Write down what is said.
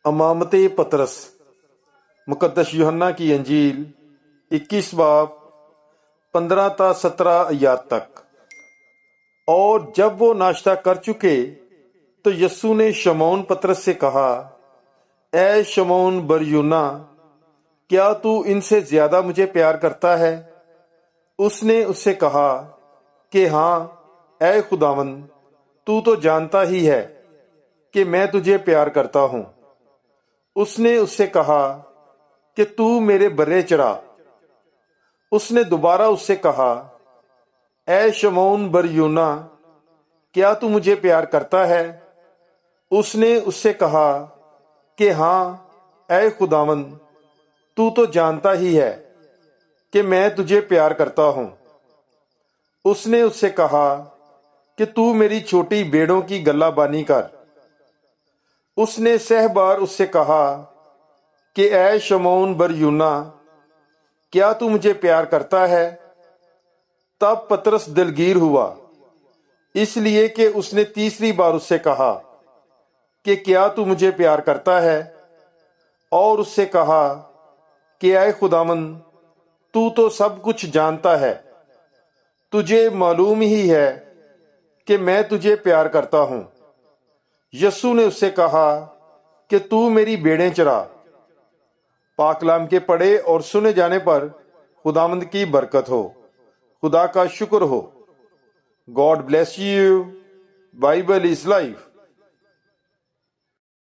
امامت پطرس مقدس یوحنا کی انجیل 21 باب 15 تا 17 آیات تک۔ اور جب وہ ناشتہ کر چکے تو یسوع نے شمعون پطرس سے کہا، اے شمعون بریونا، کیا تو ان سے زیادہ مجھے پیار کرتا ہے؟ اس نے اس سے کہا کہ ہاں اے خداوند، تو تو جانتا ہی ہے کہ میں تجھے پیار کرتا ہوں۔ اس نے اس سے کہا کہ تو میرے برے چرا۔ اس نے دوبارہ اس سے کہا، اے شمعون بریونا، کیا تو مجھے پیار کرتا ہے؟ اس نے اس سے کہا کہ ہاں اے خداوند، تو تو جانتا ہی ہے کہ میں تجھے پیار کرتا ہوں۔ اس نے اس سے کہا کہ تو میری چھوٹی بھیڑوں کی گلہ بانی کر۔ اس نے 100 بار اس سے کہا کہ اے شمعون بریونا، کیا تو مجھے پیار کرتا ہے؟ تب پطرس دلگیر ہوا، اس لیے کہ اس نے 3 بار اس سے کہا کہ کیا تو مجھے پیار کرتا ہے؟ اور اس سے کہا کہ اے خداوند، تو تو سب کچھ جانتا ہے، تجھے معلوم ہی ہے کہ میں تجھے پیار کرتا ہوں۔ یسوع نے اس سے کہا کہ تو میری بھیڑیں چرا۔ پاک کلام کے پڑھے اور سنے جانے پر خداوند کی برکت ہو۔ خدا کا شکر ہو۔ God bless you. Bible is life.